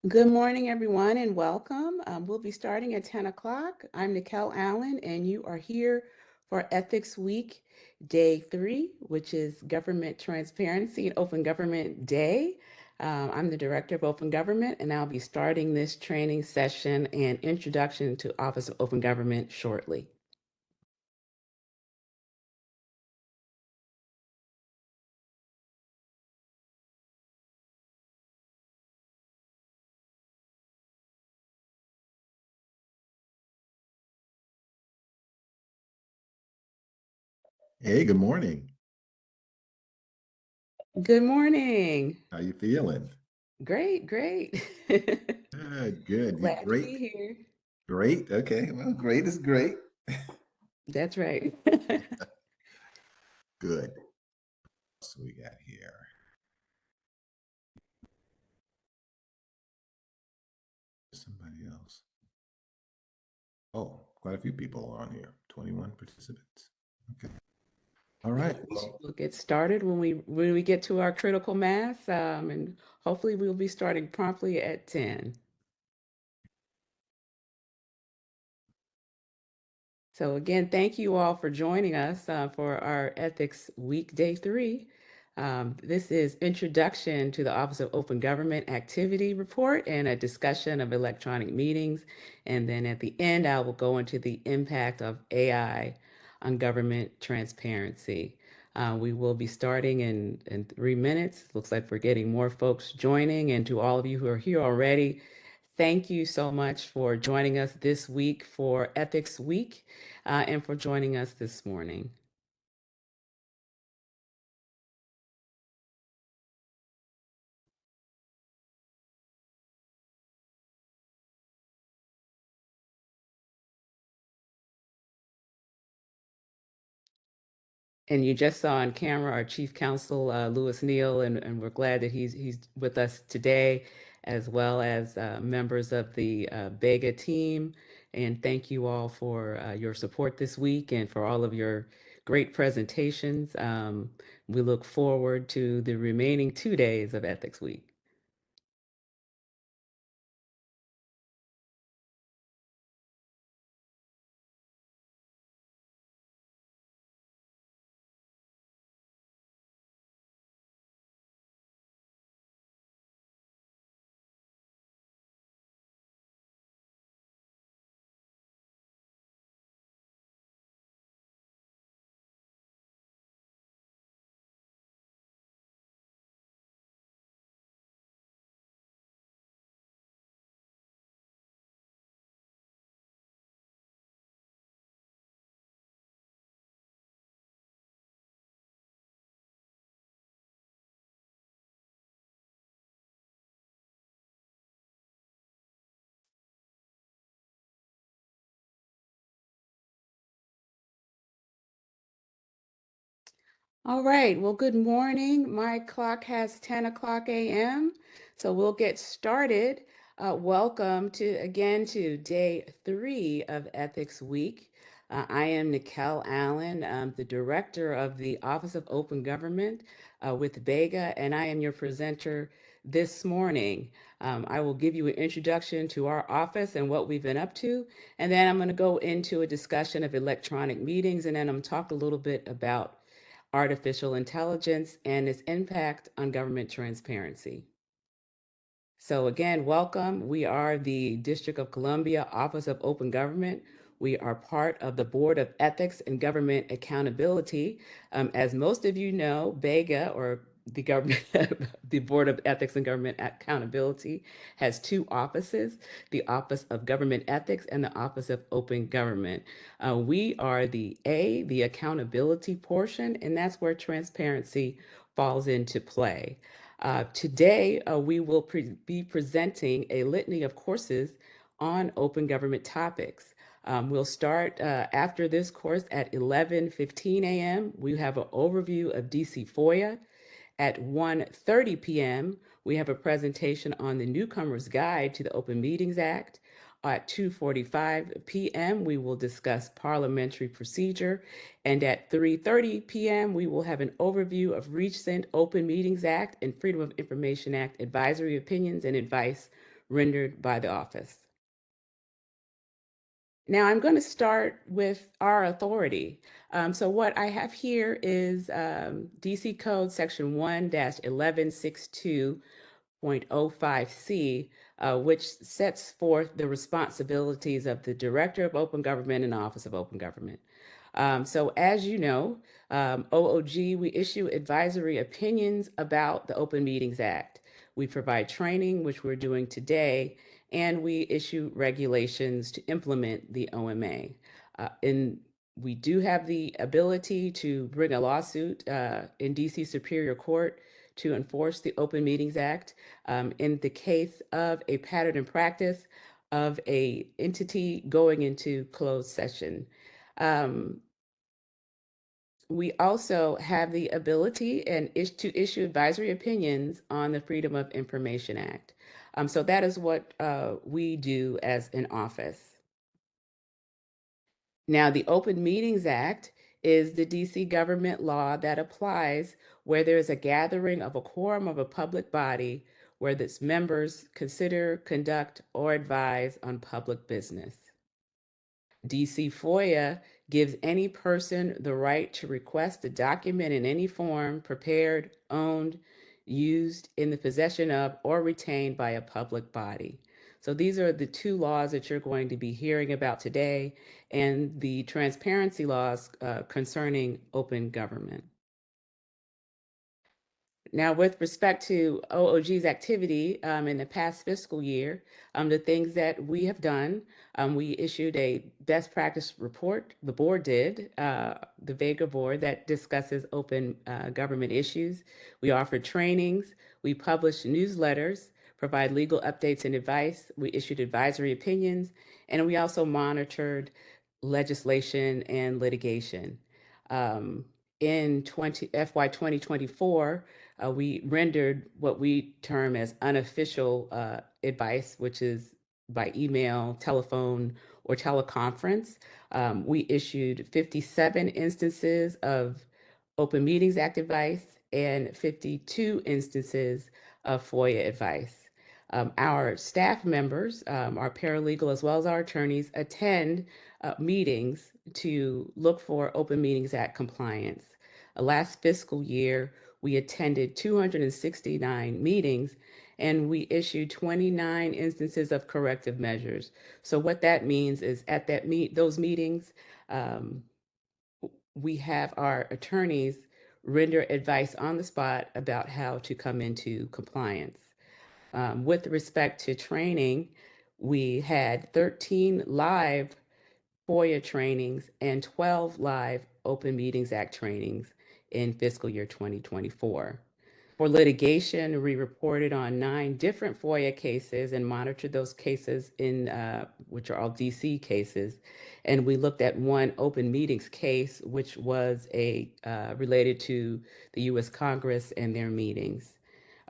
Good morning, everyone, and welcome. We'll be starting at 10 o'clock. I'm Niquelle Allen, and you are here for Ethics Week, Day 3, which is Government Transparency and Open Government Day. I'm the Director of Open Government, and I'll be starting this training session and introduction to Office of Open Government shortly. Hey, good morning. Good morning. How you feeling? Great, great. Good. You Glad to great? be here. Great. Okay. Well, great is great. That's right. Good. So we got here somebody else. Oh, quite a few people on here. 21 participants. Okay. All Yeah, right. Well, we'll get started when we get to our critical mass, and hopefully we'll be starting promptly at 10. So again, thank you all for joining us for our Ethics Week Day 3. This is Introduction to the Office of Open Government Activity Report and a discussion of electronic meetings. And then at the end, I will go into the impact of AI on government transparency. We will be starting in 3 minutes. Looks like we're getting more folks joining. And to all of you who are here already, thank you so much for joining us this week for Ethics Week and for joining us this morning. And you just saw on camera our Chief Counsel, Louis Neal, and we're glad that he's with us today, as well as members of the BEGA team. And thank you all for your support this week and for all of your great presentations. We look forward to the remaining 2 days of Ethics Week. All right. Well, good morning. My clock has 10 o'clock a.m. So we'll get started. Welcome to day 3 of Ethics Week. I am Niquelle Allen, the director of the Office of Open Government with BEGA, and I am your presenter this morning. I will give you an introduction to our office and what we've been up to, and then I'm going to go into a discussion of electronic meetings, and then I'm going to talk a little bit about artificial intelligence and its impact on government transparency. So again, welcome. We are the District of Columbia Office of Open Government. We are part of the Board of Ethics and Government Accountability. As most of you know, BEGA, or the government, the Board of Ethics and Government Accountability, has two offices: the Office of Government Ethics and the Office of Open Government. We are the accountability portion, and that's where transparency falls into play. Today, we will be presenting a litany of courses on open government topics. We'll start after this course at 11:15 a.m. We have an overview of DC FOIA. At 1:30 p.m., we have a presentation on the Newcomer's Guide to the Open Meetings Act. At 2:45 p.m., we will discuss parliamentary procedure. And at 3:30 p.m., we will have an overview of recent Open Meetings Act and Freedom of Information Act advisory opinions and advice rendered by the office. Now I'm going to start with our authority. So what I have here is DC Code Section 1-1162 0.05C, which sets forth the responsibilities of the Director of Open Government and Office of Open Government. So as you know, OOG, we issue advisory opinions about the Open Meetings Act. We provide training, which we're doing today, and we issue regulations to implement the OMA. We do have the ability to bring a lawsuit in DC Superior Court to enforce the Open Meetings Act in the case of a pattern and practice of a entity going into closed session. We also have the ability to issue advisory opinions on the Freedom of Information Act. So that is what we do as an office. Now, the Open Meetings Act is the DC government law that applies where there is a gathering of a quorum of a public body where its members consider, conduct, or advise on public business. DC FOIA gives any person the right to request a document in any form prepared, owned, used in the possession of, or retained by a public body. So these are the two laws that you're going to be hearing about today, and the transparency laws concerning open government. Now, with respect to OOG's activity in the past fiscal year, the things that we have done, we issued a best practice report. The board did, the BEGA board that discusses open government issues. We offered trainings. We published newsletters, provide legal updates and advice. We issued advisory opinions, and we also monitored legislation and litigation. In FY 2024, we rendered what we term as unofficial advice, which is by email, telephone, or teleconference. We issued 57 instances of Open Meetings Act advice and 52 instances of FOIA advice. Our staff members, our paralegal, as well as our attorneys, attend meetings to look for Open Meetings Act compliance. Last fiscal year, we attended 269 meetings and we issued 29 instances of corrective measures. So what that means is at those meetings, we have our attorneys render advice on the spot about how to come into compliance. With respect to training, we had 13 live FOIA trainings and 12 live Open Meetings Act trainings in fiscal year 2024. For litigation, we reported on 9 different FOIA cases and monitored those cases which are all DC cases. And we looked at one open meetings case, which was related to the US Congress and their meetings.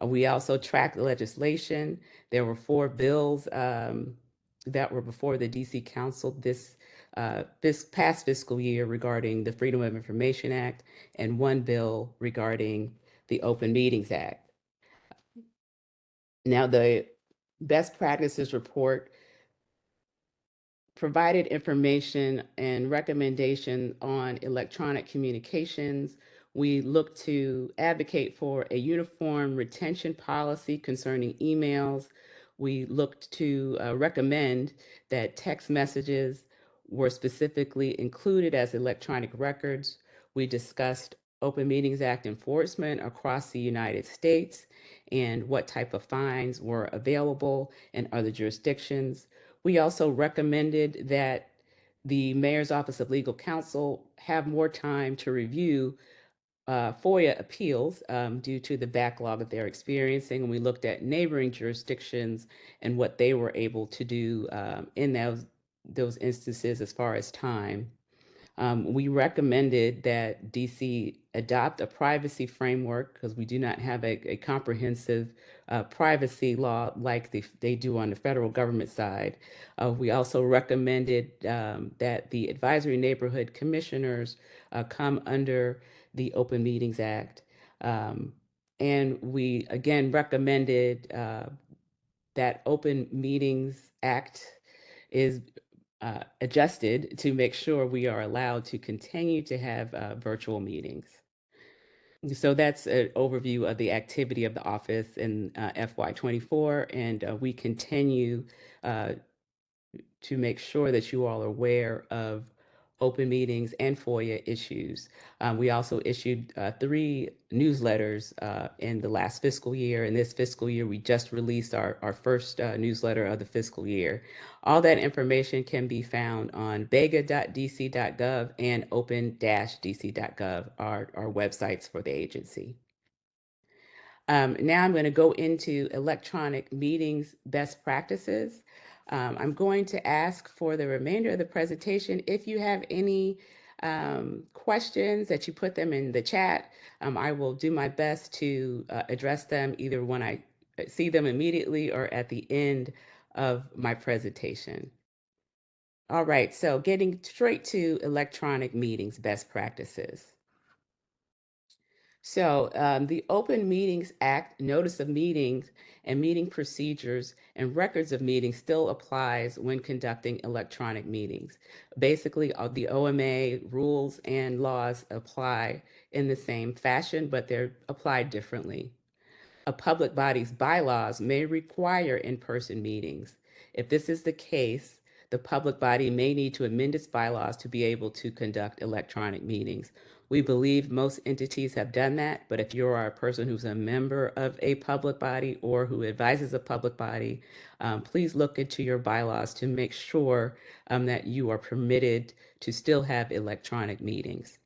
We also tracked the legislation. There were 4 bills that were before the DC Council this past fiscal year regarding the Freedom of Information Act and 1 bill regarding the Open Meetings Act. Now, the best practices report provided information and recommendation on electronic communications. We look to advocate for a uniform retention policy concerning emails. We looked to recommend that text messages were specifically included as electronic records. We discussed Open Meetings Act enforcement across the United States and what type of fines were available in other jurisdictions. We also recommended that the Mayor's Office of Legal Counsel have more time to review FOIA appeals due to the backlog that they're experiencing. And we looked at neighboring jurisdictions and what they were able to do in those instances as far as time. We recommended that DC adopt a privacy framework because we do not have a comprehensive privacy law like they do on the federal government side. We also recommended that the advisory neighborhood commissioners come under the Open Meetings Act. And we again recommended that Open Meetings Act is adjusted to make sure we are allowed to continue to have virtual meetings. So that's an overview of the activity of the office in FY24, and we continue uh, to make sure that you all are aware of open meetings and FOIA issues. We also issued 3 newsletters in the last fiscal year. In this fiscal year, we just released our first newsletter of the fiscal year. All that information can be found on bega.dc.gov and open-dc.gov, our websites for the agency. Now I'm going to go into electronic meetings best practices. I'm going to ask for the remainder of the presentation. If you have any questions, that you put them in the chat. I will do my best to address them either when I see them immediately or at the end of my presentation. All right, so getting straight to electronic meetings best practices. So the Open Meetings Act, notice of meetings and meeting procedures and records of meetings still applies when conducting electronic meetings. Basically, the OMA rules and laws apply in the same fashion, but they're applied differently. A public body's bylaws may require in-person meetings. If this is the case, the public body may need to amend its bylaws to be able to conduct electronic meetings. We believe most entities have done that, but if you are a person who's a member of a public body or who advises a public body, please look into your bylaws to make sure that you are permitted to still have electronic meetings.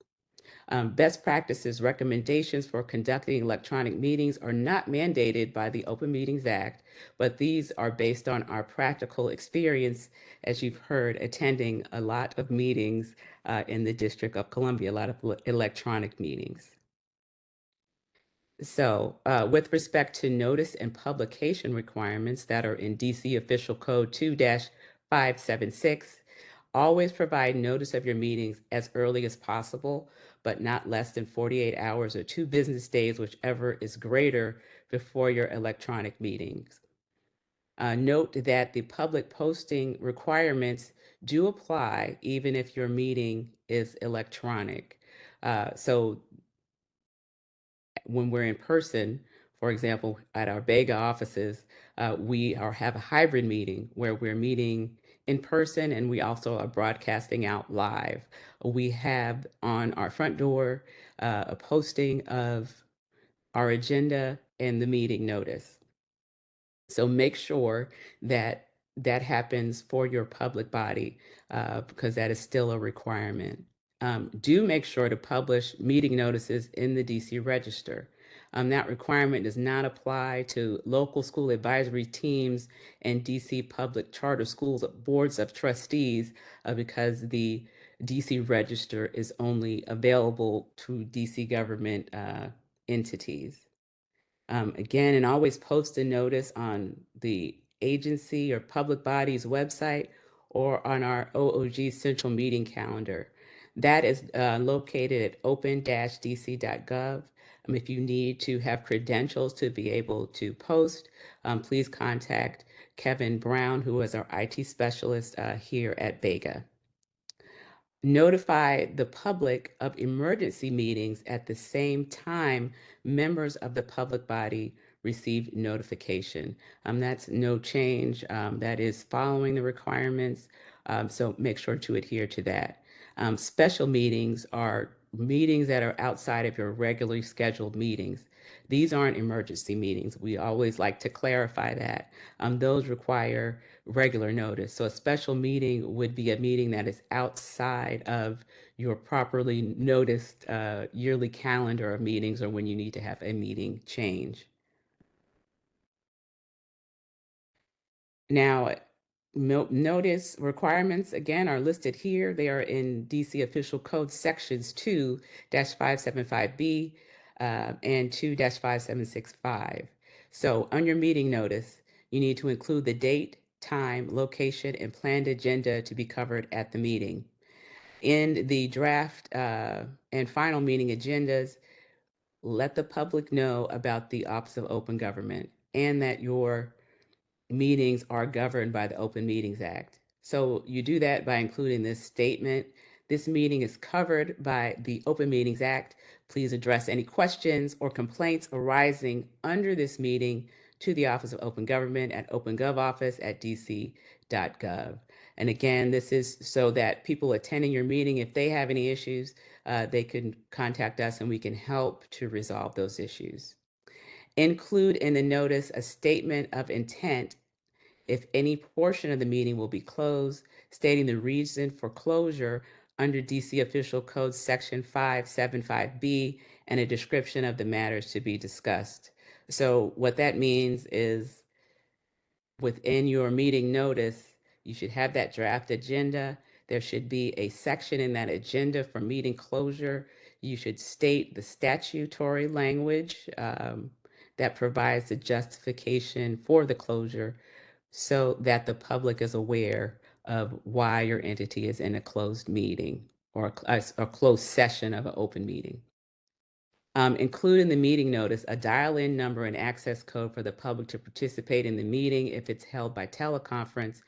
Best practices recommendations for conducting electronic meetings are not mandated by the Open Meetings Act, but these are based on our practical experience, as you've heard, attending a lot of meetings in the District of Columbia, a lot of electronic meetings. So, with respect to notice and publication requirements that are in DC Official Code 2-576, always provide notice of your meetings as early as possible, but not less than 48 hours or 2 business days, whichever is greater, before your electronic meetings. Note that the public posting requirements do apply even if your meeting is electronic. So when we're in person, for example, at our BEGA offices, we have a hybrid meeting where we're meeting in person and we also are broadcasting out live. We have on our front door a posting of our agenda and the meeting notice. So make sure that that happens for your public body because that is still a requirement. Do make sure to publish meeting notices in the DC Register. That requirement does not apply to local school advisory teams and DC public charter schools boards of trustees because the DC Register is only available to DC government entities. Again, and always post a notice on the agency or public body's website or on our OOG central meeting calendar. That is located at open-dc.gov. If you need to have credentials to be able to post, please contact Kevin Brown, who is our IT specialist here at BEGA. Notify the public of emergency meetings at the same time members of the public body receive notification. That's no change. That is following the requirements. So make sure to adhere to that. Special meetings are meetings that are outside of your regularly scheduled meetings. These aren't emergency meetings. We always like to clarify that. Those require regular notice. So a special meeting would be a meeting that is outside of your properly noticed yearly calendar of meetings or when you need to have a meeting change. Now, notice requirements again are listed here. They are in DC Official Code sections 2-575B and 2-5765. So on your meeting notice, you need to include the date, time, location, and planned agenda to be covered at the meeting. In the draft and final meeting agendas, let the public know about the Office of Open Government and that your meetings are governed by the Open Meetings Act. So you do that by including this statement. This meeting is covered by the Open Meetings Act. Please address any questions or complaints arising under this meeting to the Office of Open Government at opengovoffice@dc.gov. And again, this is so that people attending your meeting, if they have any issues, they can contact us and we can help to resolve those issues. Include in the notice a statement of intent if any portion of the meeting will be closed, stating the reason for closure under DC Official Code Section 575B and a description of the matters to be discussed. So what that means is within your meeting notice, you should have that draft agenda. There should be a section in that agenda for meeting closure. You should state the statutory language that provides the justification for the closure so that the public is aware of why your entity is in a closed meeting or a closed session of an open meeting. Include in the meeting notice a dial-in number and access code for the public to participate in the meeting if it's held by teleconference,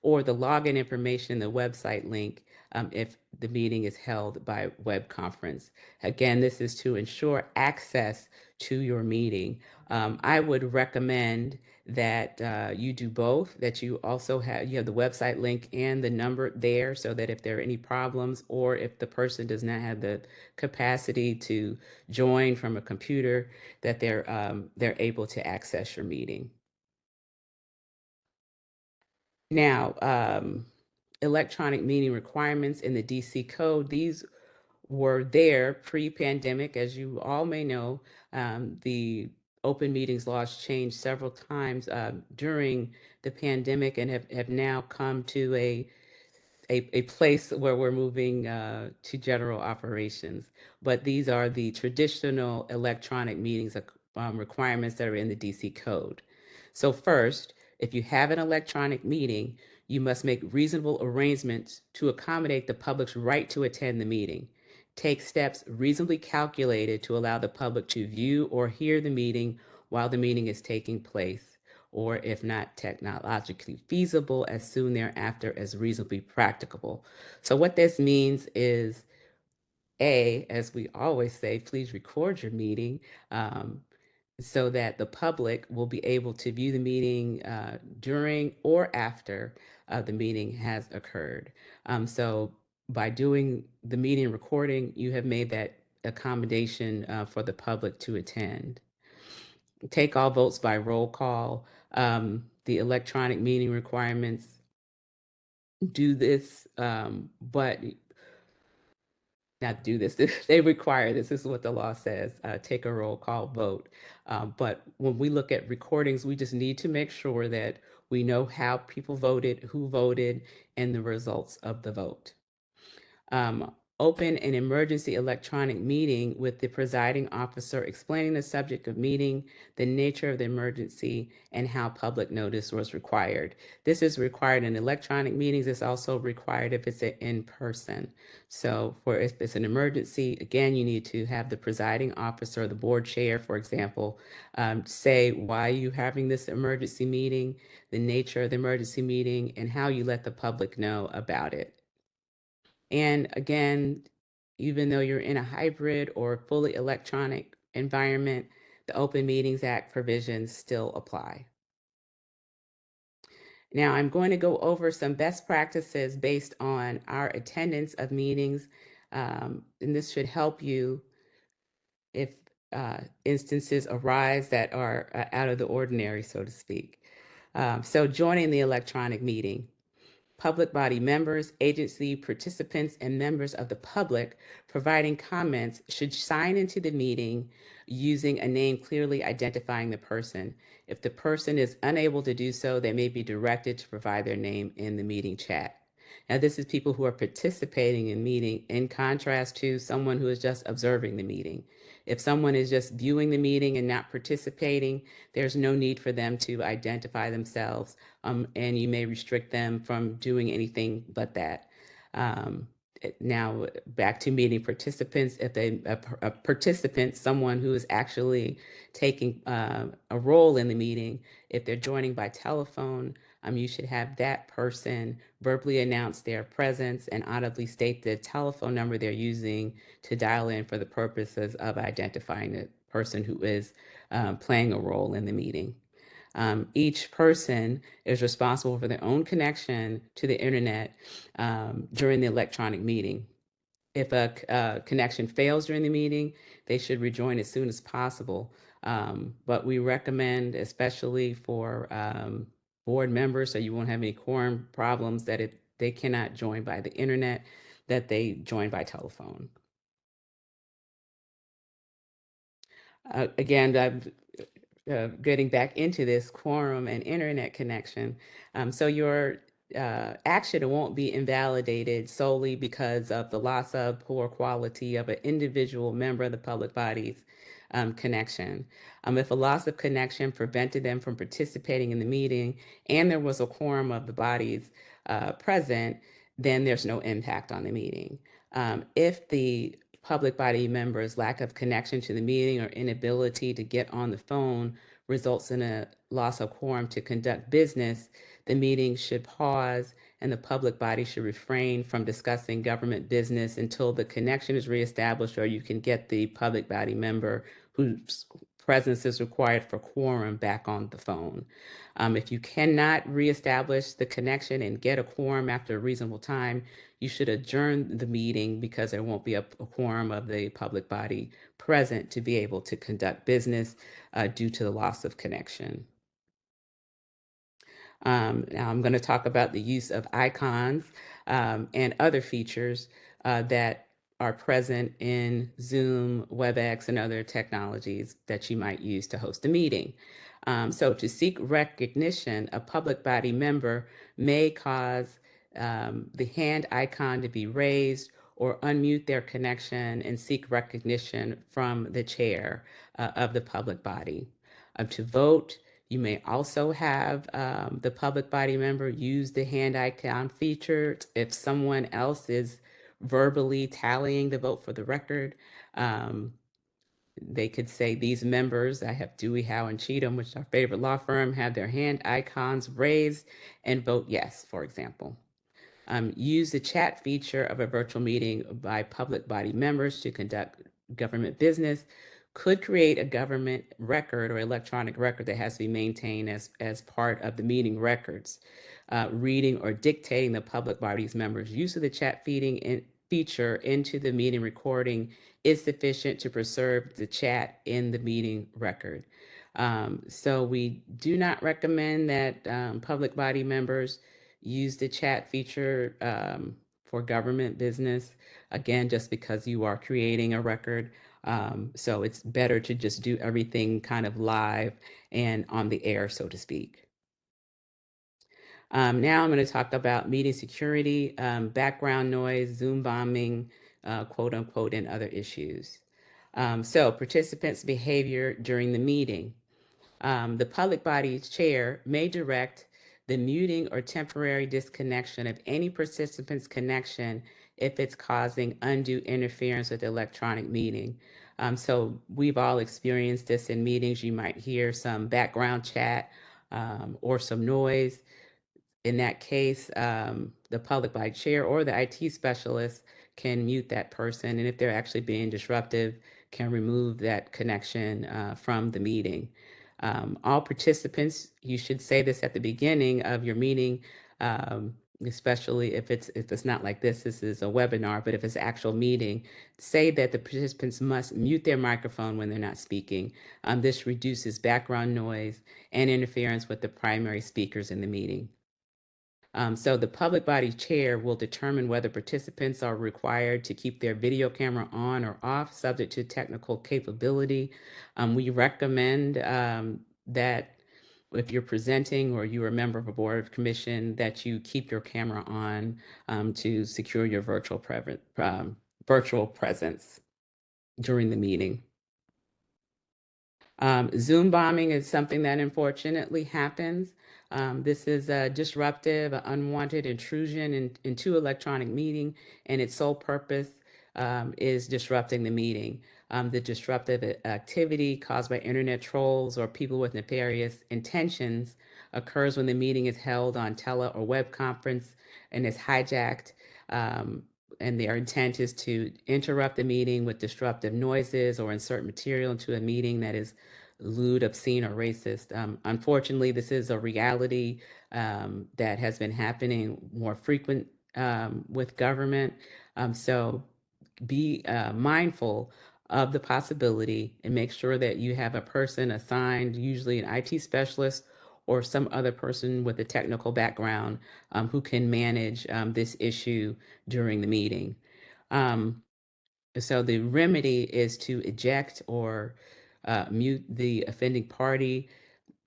or the login information in the website link if the meeting is held by web conference. Again, this is to ensure access to your meeting. I would recommend that you do both, that you also have the website link and the number there so that if there are any problems or if the person does not have the capacity to join from a computer, that they're able to access your meeting. Now, electronic meeting requirements in the DC code, these were there pre-pandemic. As you all may know, the open meetings laws changed several times during the pandemic and have now come to a place where we're moving to general operations. But these are the traditional electronic meetings requirements that are in the DC code. So first, if you have an electronic meeting, you must make reasonable arrangements to accommodate the public's right to attend the meeting. Take steps reasonably calculated to allow the public to view or hear the meeting while the meeting is taking place, or if not technologically feasible, as soon thereafter as reasonably practicable. So what this means is, A, as we always say, please record your meeting so that the public will be able to view the meeting during or after the meeting has occurred. So by doing the meeting recording, you have made that accommodation for the public to attend. Take all votes by roll call. The electronic meeting requirements do this, but not do this. They require this. This is what the law says. Take a roll call vote. But when we look at recordings, we just need to make sure that we know how people voted, who voted, and the results of the vote. Open an emergency electronic meeting with the presiding officer explaining the subject of meeting, the nature of the emergency, and how public notice was required. This is required in electronic meetings. It's also required if it's in person. So if it's an emergency, again, you need to have the presiding officer, the board chair, for example, say why you're having this emergency meeting, the nature of the emergency meeting, and how you let the public know about it. And again, even though you're in a hybrid or fully electronic environment, the Open Meetings Act provisions still apply. Now, I'm going to go over some best practices based on our attendance of meetings, and this should help you if instances arise that are out of the ordinary, so to speak. So joining the electronic meeting. Public body members, agency participants, and members of the public providing comments should sign into the meeting using a name clearly identifying the person. If the person is unable to do so, they may be directed to provide their name in the meeting chat. Now, this is people who are participating in meeting in contrast to someone who is just observing the meeting. If someone is just viewing the meeting and not participating, there's no need for them to identify themselves, and you may restrict them from doing anything but that. Now back to meeting participants. If a participant, someone who is actually taking a role in the meeting, if they're joining by telephone, you should have that person verbally announce their presence and audibly state the telephone number they're using to dial in for the purposes of identifying the person who is playing a role in the meeting. Each person is responsible for their own connection to the internet during the electronic meeting. If a connection fails during the meeting, they should rejoin as soon as possible. But we recommend, especially for board members, so you won't have any quorum problems, that if they cannot join by the internet, that they join by telephone. Again, getting back into this quorum and internet connection. So your action won't be invalidated solely because of the loss of poor quality of an individual member of the public body's connection. If a loss of connection prevented them from participating in the meeting and there was a quorum of the bodies present, then there's no impact on the meeting. If the public body members' lack of connection to the meeting or inability to get on the phone results in a loss of quorum to conduct business, the meeting should pause and the public body should refrain from discussing government business until the connection is reestablished or you can get the public body member whose presence is required for quorum back on the phone. If you cannot reestablish the connection and get a quorum after a reasonable time, you should adjourn the meeting because there won't be a quorum of the public body present to be able to conduct business due to the loss of connection. Now I'm going to talk about the use of icons and other features that are present in Zoom, WebEx, and other technologies that you might use to host a meeting. So to seek recognition, a public body member may cause the hand icon to be raised or unmute their connection and seek recognition from the chair of the public body. To vote, you may also have the public body member use the hand icon feature if someone else is verbally tallying the vote for the record. They could say these members, I have Dewey, Howe, and Cheatham, which is our favorite law firm, have their hand icons raised and vote yes, for example. Use the chat feature of a virtual meeting by public body members to conduct government business could create a government record or electronic record that has to be maintained as part of the meeting records. Reading or dictating the public body's members' use of the chat feature into the meeting recording is sufficient to preserve the chat in the meeting record. So we do not recommend that public body members use the chat feature for government business, again, just because you are creating a record. So it's better to just do everything kind of live and on the air, so to speak. Now I'm going to talk about meeting security, background noise, Zoom bombing, quote unquote, and other issues. So participants' behavior during the meeting. The public body's chair may direct the muting or temporary disconnection of any participant's connection if it's causing undue interference with the electronic meeting. So we've all experienced this in meetings. You might hear some background chat or some noise. In that case, the public body chair or the IT specialist can mute that person, and if they're actually being disruptive, can remove that connection from the meeting. All participants, you should say this at the beginning of your meeting, especially if it's not like this is a webinar, but if it's an actual meeting, say that the participants must mute their microphone when they're not speaking. This reduces background noise and interference with the primary speakers in the meeting. So the public body chair will determine whether participants are required to keep their video camera on or off, subject to technical capability. We recommend that if you're presenting or you're a member of a board of commission, that you keep your camera on to secure your virtual presence during the meeting. Zoom bombing is something that unfortunately happens. This is a disruptive, unwanted intrusion into electronic meeting, and its sole purpose is disrupting the meeting. The disruptive activity caused by internet trolls or people with nefarious intentions occurs when the meeting is held on tele or web conference and is hijacked. Um, and their intent is to interrupt the meeting with disruptive noises or insert material into a meeting that is lewd, obscene, or racist. Unfortunately, this is a reality that has been happening more frequent with government. So be mindful of the possibility and make sure that you have a person assigned, usually an IT specialist or some other person with a technical background who can manage this issue during the meeting. Um, so the remedy is to eject or mute the offending party,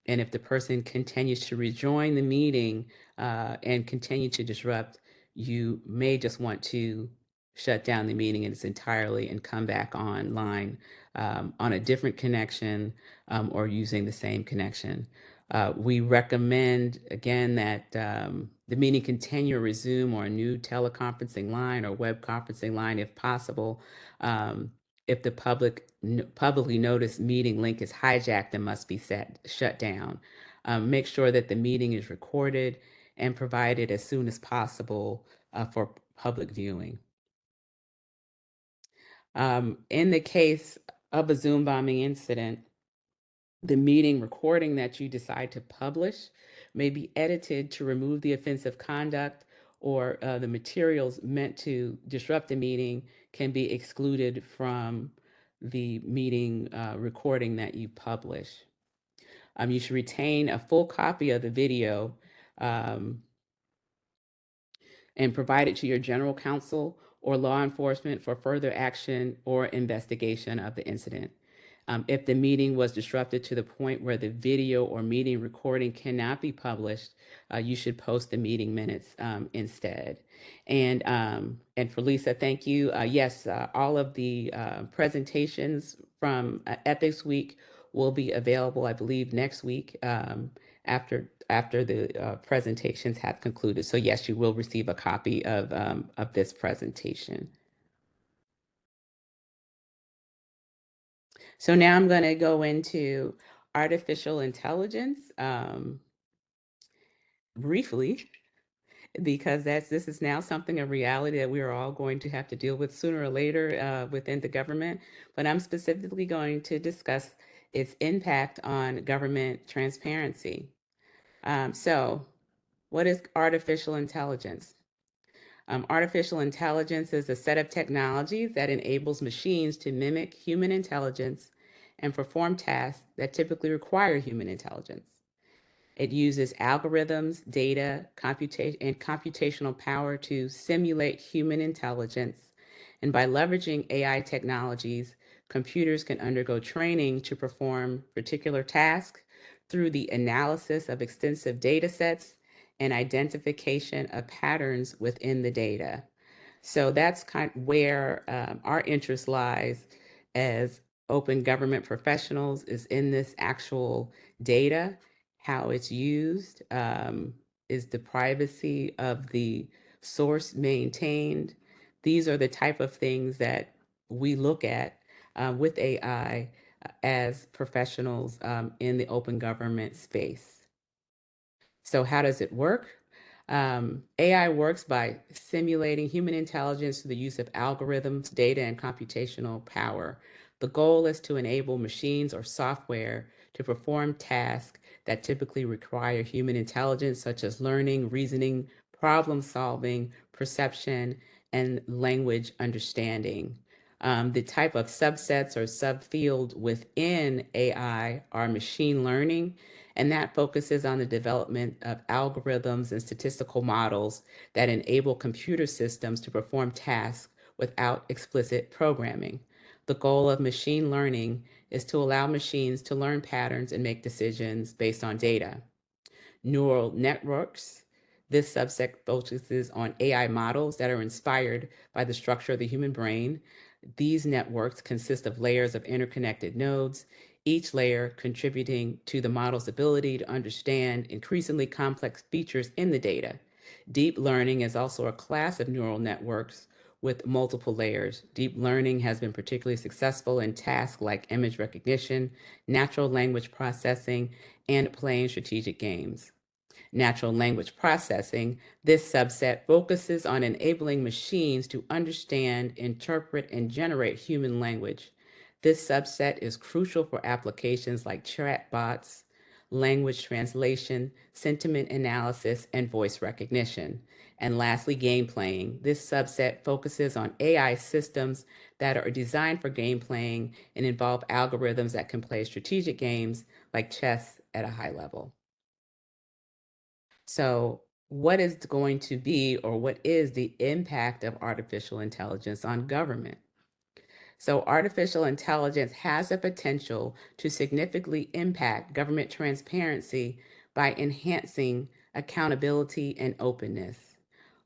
and if the person continues to rejoin the meeting and continue to disrupt, you may just want to shut down the meeting in its entirely and come back online on a different connection or using the same connection. We recommend, again, that the meeting continue or resume or a new teleconferencing line or web conferencing line if possible. If the publicly noticed meeting link is hijacked and must be shut down. Make sure that the meeting is recorded and provided as soon as possible for public viewing. In the case of a Zoom bombing incident, the meeting recording that you decide to publish may be edited to remove the offensive conduct, or the materials meant to disrupt the meeting can be excluded from the meeting recording that you publish. You should retain a full copy of the video um, and provide it to your general counsel or law enforcement for further action or investigation of the incident. If the meeting was disrupted to the point where the video or meeting recording cannot be published, you should post the meeting minutes instead. And for Lisa, thank you. Yes, all of the presentations from Ethics Week will be available, I believe, next week after the presentations have concluded. So yes, you will receive a copy of this presentation. So now I'm going to go into artificial intelligence briefly, because this is now something, a reality that we are all going to have to deal with sooner or later within the government. But I'm specifically going to discuss its impact on government transparency. So what is artificial intelligence? Artificial intelligence is a set of technologies that enables machines to mimic human intelligence and perform tasks that typically require human intelligence. It uses algorithms, data, and computational power to simulate human intelligence. And by leveraging AI technologies, computers can undergo training to perform particular tasks through the analysis of extensive data sets and identification of patterns within the data. So that's kind of where our interest lies as open government professionals, is in this actual data, how it's used, is the privacy of the source maintained. These are the type of things that we look at with AI as professionals in the open government space. So how does it work? AI works by simulating human intelligence through the use of algorithms, data, and computational power. The goal is to enable machines or software to perform tasks that typically require human intelligence, such as learning, reasoning, problem solving, perception, and language understanding. The type of subsets or subfield within AI are machine learning, and that focuses on the development of algorithms and statistical models that enable computer systems to perform tasks without explicit programming. The goal of machine learning is to allow machines to learn patterns and make decisions based on data. Neural networks. This subset focuses on AI models that are inspired by the structure of the human brain. These networks consist of layers of interconnected nodes, each layer contributing to the model's ability to understand increasingly complex features in the data. Deep learning is also a class of neural networks with multiple layers. Deep learning has been particularly successful in tasks like image recognition, natural language processing, and playing strategic games. Natural language processing, this subset focuses on enabling machines to understand, interpret, and generate human language. This subset is crucial for applications like chatbots, language translation, sentiment analysis, and voice recognition. And lastly, game playing. This subset focuses on AI systems that are designed for game playing and involve algorithms that can play strategic games like chess at a high level. So, what is going to be or what is the impact of artificial intelligence on government? So, artificial intelligence has the potential to significantly impact government transparency by enhancing accountability and openness.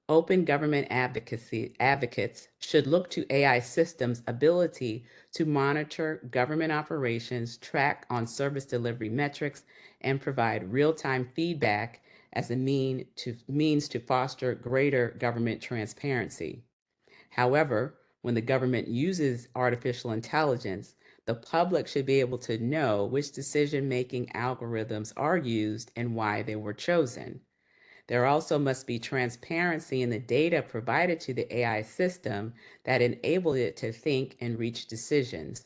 Open government advocates should look to AI systems' ability to monitor government operations, track on service delivery metrics, and provide real-time feedback as a means to foster greater government transparency. However, when the government uses artificial intelligence, the public should be able to know which decision-making algorithms are used and why they were chosen. There also must be transparency in the data provided to the AI system that enable it to think and reach decisions.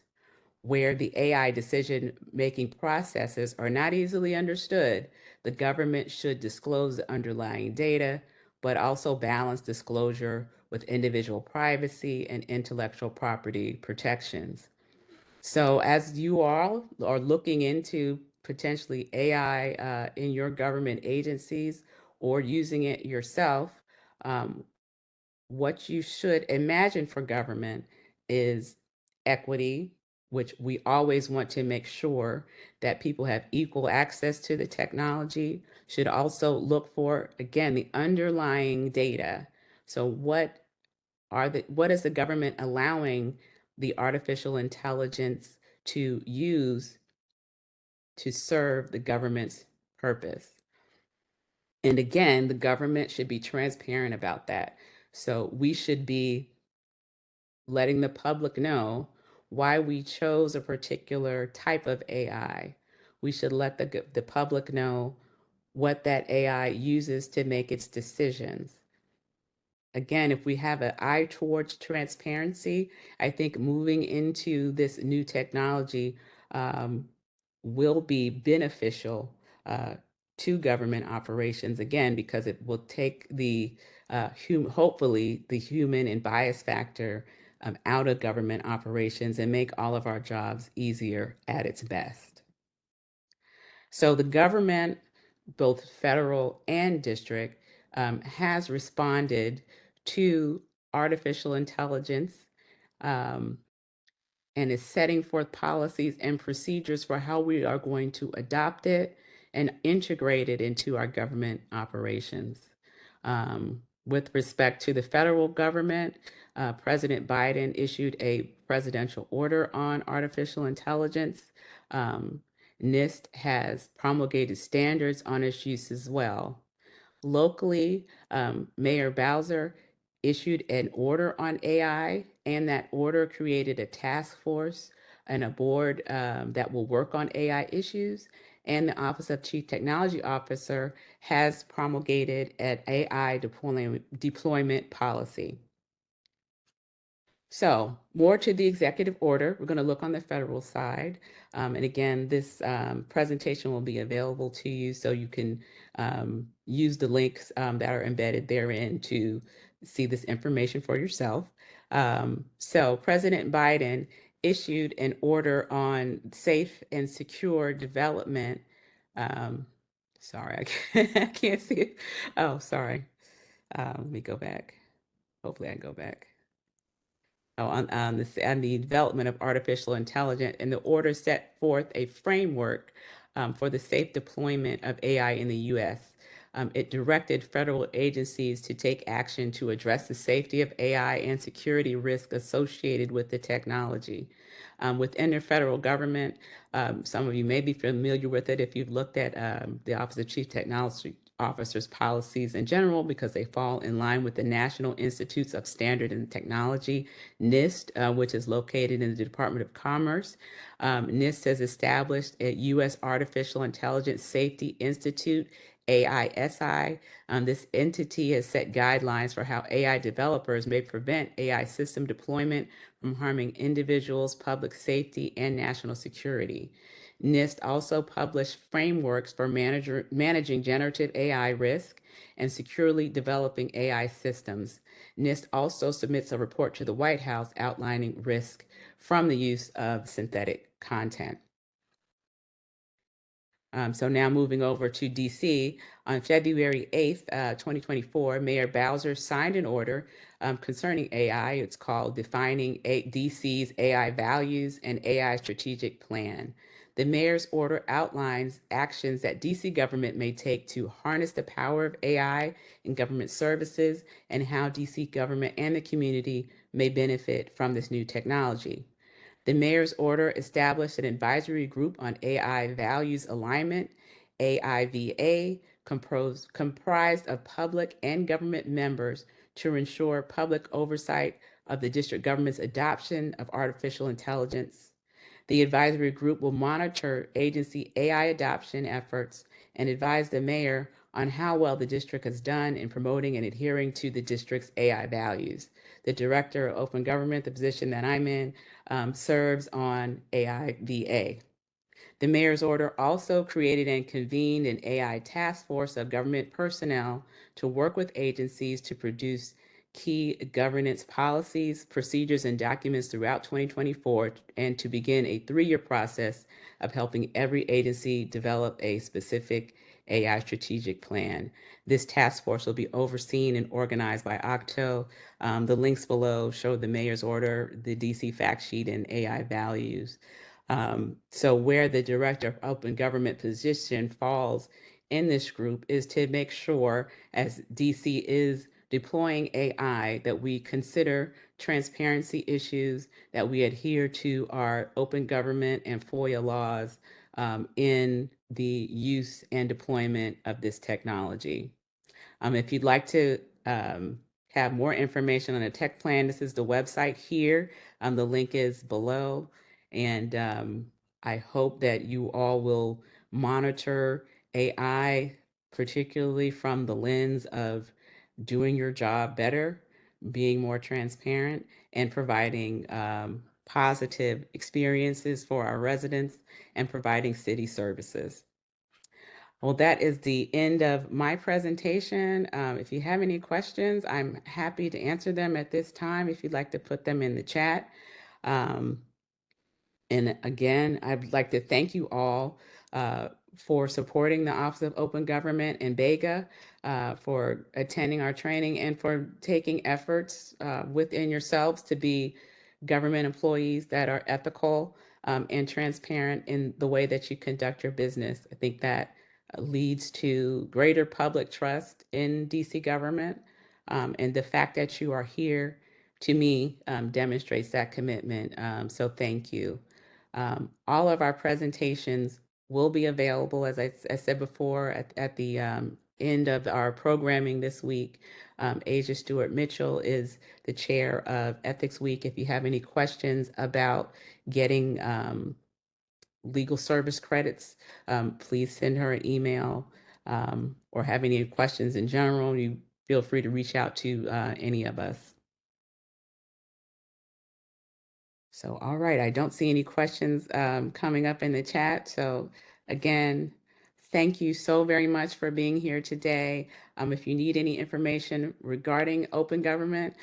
Where the AI decision-making processes are not easily understood, the government should disclose the underlying data, but also balance disclosure with individual privacy and intellectual property protections. So, as you all are looking into potentially AI in your government agencies or using it yourself, um, what you should imagine for government is equity, which we always want to make sure that people have equal access to the technology. Should also look for, again, the underlying data. So, what is the government allowing the artificial intelligence to use to serve the government's purpose? And again, the government should be transparent about that. So we should be letting the public know why we chose a particular type of AI. We should let the public know what that AI uses to make its decisions. Again, if we have an eye towards transparency, I think moving into this new technology um, will be beneficial uh, to government operations, again, because it will take hopefully, the human and bias factor out of government operations and make all of our jobs easier at its best. So the government, both federal and district, has responded to artificial intelligence um, and is setting forth policies and procedures for how we are going to adopt it and integrate it into our government operations. With respect to the federal government, President Biden issued a presidential order on artificial intelligence. Um, NIST has promulgated standards on its use as well. Locally, Mayor Bowser issued an order on AI, and that order created a task force and a board that will work on AI issues. And the Office of Chief Technology Officer has promulgated an AI deployment policy. So, more to the executive order. We're going to look on the federal side. And again, this presentation will be available to you so you can use the links that are embedded therein to see this information for yourself. So, President Biden issued an order on safe and secure development. Um, sorry, I can't see it. Oh, sorry. Let me go back. Hopefully, I can go back. On the development of artificial intelligence, and the order set forth a framework for the safe deployment of AI in the U.S. it directed federal agencies to take action to address the safety of AI and security risk associated with the technology. Within the federal government, some of you may be familiar with it if you've looked at the Office of Chief Technology Officer's policies in general, because they fall in line with the National Institutes of Standard and Technology, NIST, which is located in the Department of Commerce. NIST has established a U.S. Artificial Intelligence Safety Institute, AISI. This entity has set guidelines for how AI developers may prevent AI system deployment from harming individuals, public safety, and national security. NIST also published frameworks for managing generative AI risk and securely developing AI systems. NIST also submits a report to the White House outlining risk from the use of synthetic content. So now moving over to DC, on February 8th, 2024, Mayor Bowser signed an order concerning AI. It's called Defining DC's AI Values and AI Strategic Plan. The mayor's order outlines actions that DC government may take to harness the power of AI in government services and how DC government and the community may benefit from this new technology. The mayor's order established an advisory group on AI values alignment, AIVA, comprised of public and government members to ensure public oversight of the district government's adoption of artificial intelligence. The advisory group will monitor agency AI adoption efforts and advise the mayor on how well the district has done in promoting and adhering to the district's AI values. The director of open government, the position that I'm in, serves on AIVA. The mayor's order also created and convened an AI task force of government personnel to work with agencies to produce key governance policies, procedures, and documents throughout 2024, and to begin a 3-year process of helping every agency develop a specific AI strategic plan. This task force will be overseen and organized by OCTO. The links below show the mayor's order, the DC fact sheet, and AI values. So where the director of open government position falls in this group is to make sure, as DC is deploying AI, that we consider transparency issues, that we adhere to our open government and FOIA laws in the use and deployment of this technology. If you'd like to have more information on the tech plan, this is the website here. The link is below. And I hope that you all will monitor AI, particularly from the lens of doing your job better, being more transparent, and providing positive experiences for our residents and providing city services. Well, that is the end of my presentation. If you have any questions, I'm happy to answer them at this time if you'd like to put them in the chat. And again, I'd like to thank you all for supporting the Office of Open Government and BEGA, for attending our training and for taking efforts within yourselves to be government employees that are ethical and transparent in the way that you conduct your business. I think that leads to greater public trust in DC government. And the fact that you are here, to me, demonstrates that commitment. So thank you. All of our presentations will be available, as I said before, at the end of our programming this week. Asia Stewart Mitchell is the chair of Ethics Week. If you have any questions about getting legal service credits, please send her an email, or have any questions in general, you feel free to reach out to any of us. So, all right, I don't see any questions coming up in the chat. So again, thank you so very much for being here today. If you need any information regarding open government,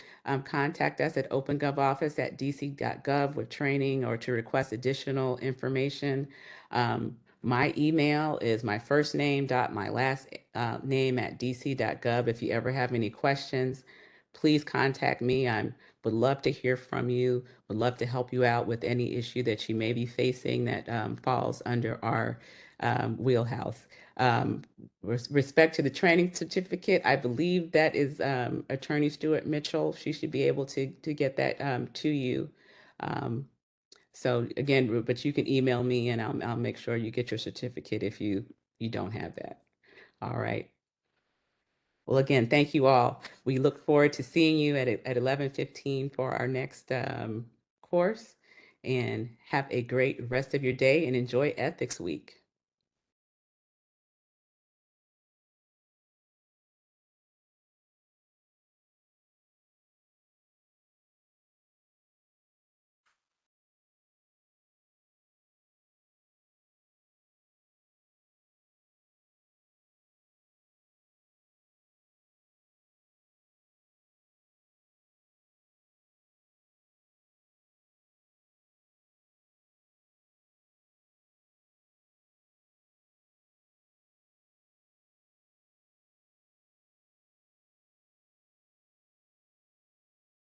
contact us at opengovoffice@dc.gov with training or to request additional information. My email is my first name dot my last name at dc.gov. If you ever have any questions, please contact me. I would love to hear from you, would love to help you out with any issue that you may be facing that falls under our wheelhouse. Respect to the training certificate, I believe that is Attorney Stewart Mitchell. She should be able to get that to you. So again, but you can email me and I'll make sure you get your certificate if you don't have that. All right. Well, again, thank you all. We look forward to seeing you at 11:15 for our next course. And have a great rest of your day and enjoy Ethics Week.